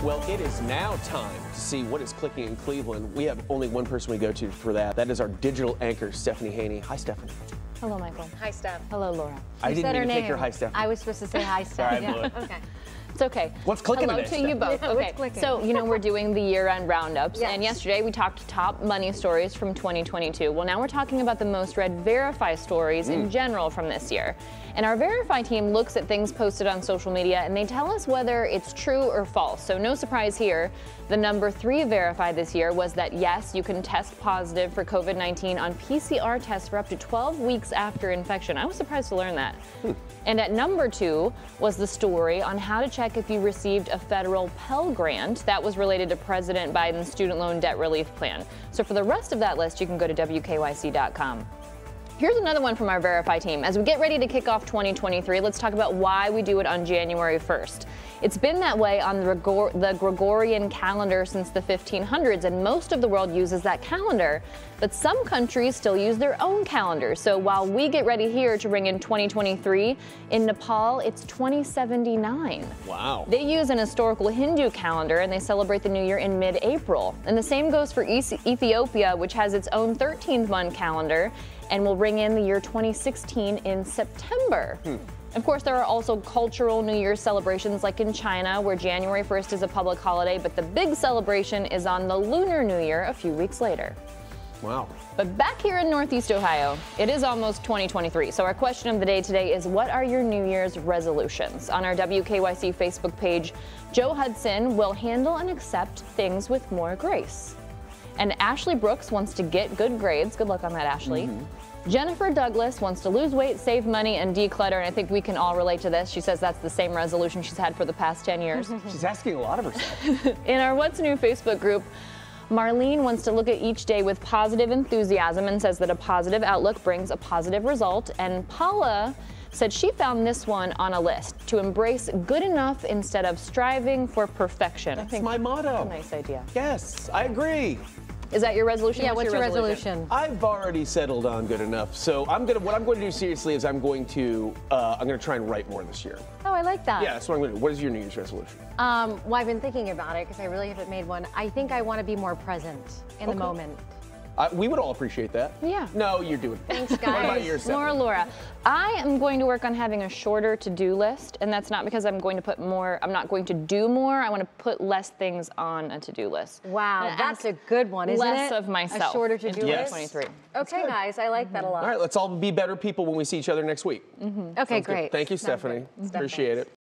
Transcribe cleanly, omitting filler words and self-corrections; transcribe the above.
Well, it is now time to see what is clicking in Cleveland. We have only one person we go to for that. That is our digital anchor, Stephanie Haney. Hi, Stephanie. Hello, Michael. Hi, Steph. Hello, Laura. I didn't mean to take your hi, Stephanie. I was supposed to say hi, Steph. Sorry, I blew it. Okay. It's okay. What's clicking Hello today, to you both. Yeah, Okay. what's clicking? So, we're doing the year-end roundups, Yes. and yesterday we talked top money stories from 2022. Well, now we're talking about the most read Verify stories in general from this year. And our Verify team looks at things posted on social media, and they tell us whether it's true or false. So no surprise here. The number 3 Verify this year was that, yes, you can test positive for COVID-19 on PCR tests for up to 12 weeks after infection. I was surprised to learn that. And at number 2 was the story on how to check if you received a federal Pell Grant. That was related to President Biden's student loan debt relief plan. So for the rest of that list, you can go to WKYC.com. Here's another one from our Verify team. As we get ready to kick off 2023, let's talk about why we do it on January 1st. It's been that way on the Gregorian calendar since the 1500s, and most of the world uses that calendar. But some countries still use their own calendar. So while we get ready here to ring in 2023, in Nepal, it's 2079. Wow. They use an historical Hindu calendar, and they celebrate the new year in mid-April. And the same goes for Ethiopia, which has its own 13th-month calendar, and will ring in the year 2016 in September. Of course, there are also cultural New Year's celebrations like in China, where January 1st is a public holiday, but the big celebration is on the Lunar New Year a few weeks later. Wow. But back here in Northeast Ohio, it is almost 2023. So our question of the day today is, what are your New Year's resolutions? On our WKYC Facebook page, Joe Hudson will handle and accept things with more grace. And Ashley Brooks wants to get good grades. Good luck on that, Ashley. Jennifer Douglas wants to lose weight, save money, and declutter. And I think we can all relate to this. She says that's the same resolution she's had for the past 10 years. She's asking a lot of herself. In our What's New Facebook group, Marlene wants to look at each day with positive enthusiasm and says that a positive outlook brings a positive result. And Paula said she found this one on a list, to embrace good enough instead of striving for perfection. That's my motto. That's a nice idea. Yes, I agree. Is that your resolution? Yeah, what's your resolution? I've already settled on good enough. So what I'm going to do seriously is I'm going to try and write more this year. Oh, I like that. Yeah, that's what I'm going to do. What is your New Year's resolution? Well, I've been thinking about it because I really haven't made one. I think I want to be more present in the moment. We would all appreciate that. Yeah. No, you're doing it. Thanks, guys. What about yourself? Laura, I am going to work on having a shorter to-do list, and that's not because I'm going to put more, I'm not going to do more, I want to put less things on a to-do list. Wow, that's a good one, isn't it? Less of myself. A shorter to-do in list? 2023. Okay, guys, I like that a lot. All right, let's all be better people when we see each other next week. Okay, Sounds good. great. Thank you, Sounds Stephanie. great. Appreciate it.